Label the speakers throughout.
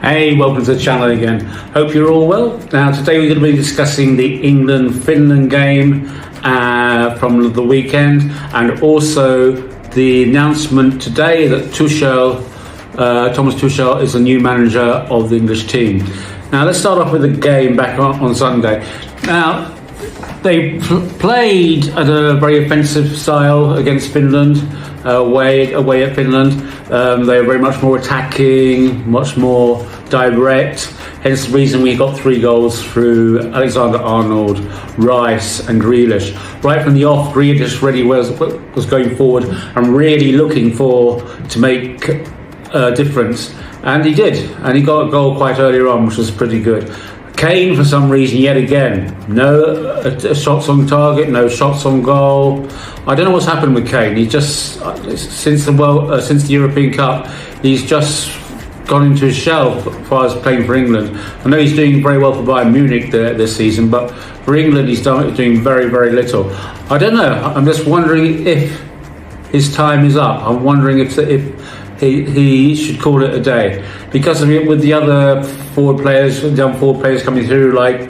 Speaker 1: Hey, welcome to the channel again. Hope you're all well. Now, today we're going to be discussing the England-Finland game from the weekend, and also the announcement today that Thomas Tuchel is the new manager of the English team. Now, let's start off with the game back on Sunday. Now, they played at a very offensive style against Finland, away at Finland. They were very much more attacking, much more direct. Hence the reason we got 3 goals through Alexander-Arnold, Rice and Grealish. Right from the off, Grealish really was going forward and really looking to make a difference. And he did. And he got a goal quite earlier on, which was pretty good. Kane, for some reason, yet again, no shots on target, no shots on goal. I don't know what's happened with Kane. He just since the European Cup, he's just gone into his shell as far as playing for England. I know he's doing very well for Bayern Munich this season, but for England, he's doing very, very little. I don't know. I'm just wondering if his time is up. I'm wondering if he should call it a day, because of it, with the other forward players coming through, like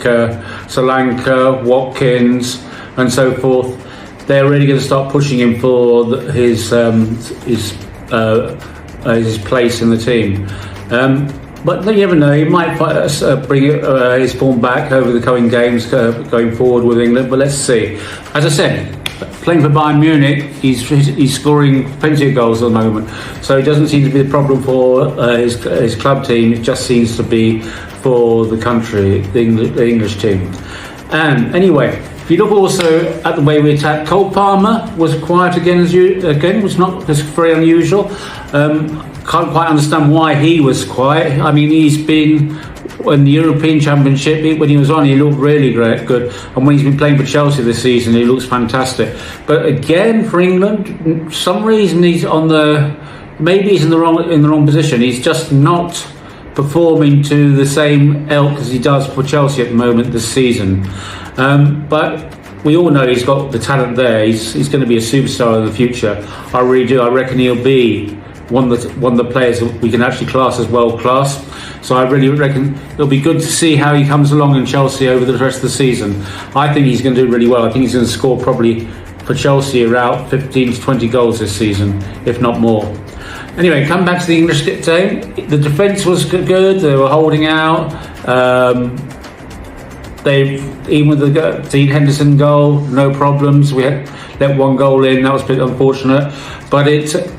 Speaker 1: Solanke, Watkins, and so forth. They're really going to start pushing him for his place in the team. But you never know, he might bring his form back over the coming games going forward with England. But let's see. As I said, playing for Bayern Munich, he's scoring plenty of goals at the moment, so it doesn't seem to be a problem for his club team. It just seems to be for the country, the English team. And anyway, if you look also at the way we attacked, Cole Palmer was quiet again, was very unusual. Can't quite understand why he was quiet. I mean, he's been in the European Championship, when he was on, he looked really good, and when he's been playing for Chelsea this season, he looks fantastic. But again, for England, for some reason he's maybe he's in the wrong position. He's just not performing to the same ilk as he does for Chelsea at the moment this season. But we all know he's got the talent there. He's going to be a superstar in the future. I really do. I reckon he'll be one of the players that we can actually class as world class. So I really reckon it'll be good to see how he comes along in Chelsea over the rest of the season. I think he's going to do really well. I think he's going to score probably for Chelsea around 15 to 20 goals this season, if not more. Anyway, come back to the English game. The defence was good. They were holding out. Even with the Dean Henderson goal, no problems. We had let 1 goal in. That was a bit unfortunate. But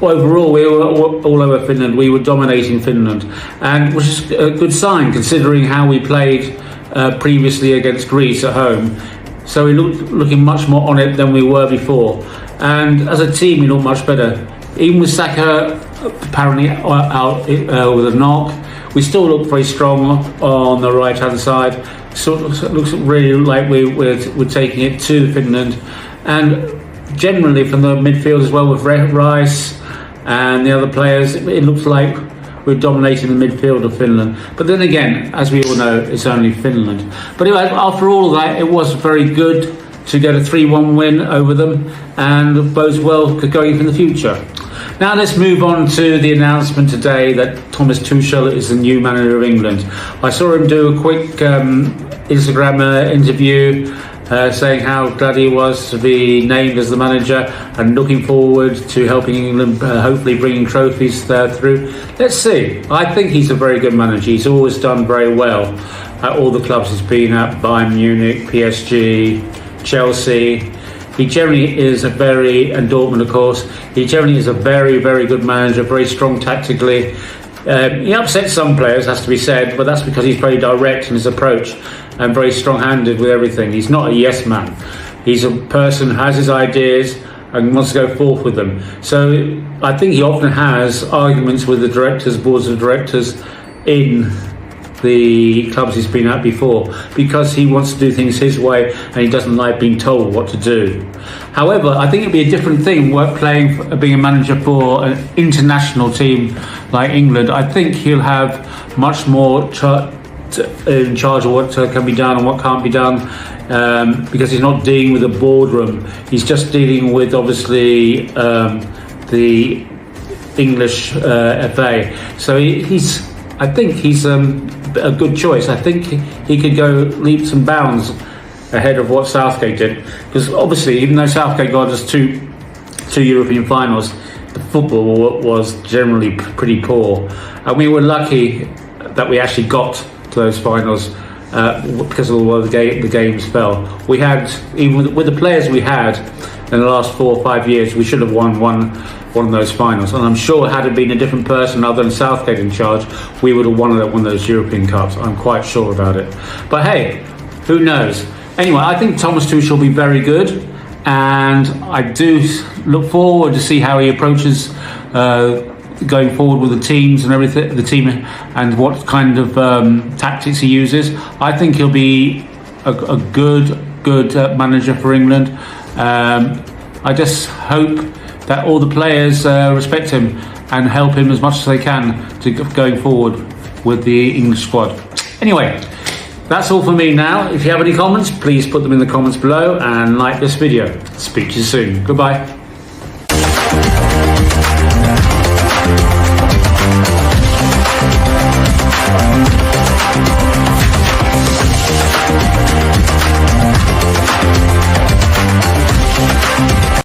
Speaker 1: overall, we were all over Finland. We were dominating Finland, and which is a good sign considering how we played previously against Greece at home. So we looking much more on it than we were before. And as a team, we look much better. Even with Saka apparently out with a knock, we still look very strong on the right-hand side. So it looks really like we're taking it to Finland. And generally from the midfield as well, with Rice and the other players, it looks like we're dominating the midfield of Finland. But then again, as we all know, it's only Finland. But anyway, after all of that, it was very good to get a 3-1 win over them, and bodes well going in the future. Now let's move on to the announcement today that Thomas Tuchel is the new manager of England. I saw him do a quick Instagram interview saying how glad he was to be named as the manager and looking forward to helping England, hopefully bringing trophies through. Let's see. I think he's a very good manager. He's always done very well at all the clubs he's been at, Bayern Munich, PSG, Chelsea. He generally is and Dortmund, of course. He generally is a very, very good manager, very strong tactically. He upsets some players, has to be said, but that's because he's very direct in his approach and very strong-handed with everything. He's not a yes man. He's a person who has his ideas and wants to go forth with them. So I think he often has arguments with the boards of directors in the clubs he's been at before, because he wants to do things his way and he doesn't like being told what to do. However, I think it'd be a different thing being a manager for an international team like England. I think he'll have much more in charge of what can be done and what can't be done, because he's not dealing with a boardroom. He's just dealing with obviously the English FA. So he's I think he's a good choice. I think he could go leaps and bounds ahead of what Southgate did, because obviously, even though Southgate got us two European finals, the football was generally pretty poor, and we were lucky that we actually got to those finals because of the way the games fell. We had, even with the players we had in the last 4 or 5 years, we should have won one of those finals. And I'm sure had it been a different person other than Southgate in charge, we would have won one of those European Cups. I'm quite sure about it. But hey, who knows? Anyway, I think Thomas Tuchel will be very good, and I do look forward to see how he approaches going forward with the teams and everything, the team, and what kind of tactics he uses. I think he'll be a good manager for England. I just hope that all the players respect him and help him as much as they can to going forward with the English squad. Anyway, that's all for me now. If you have any comments, please put them in the comments below and like this video. Speak to you soon. Goodbye.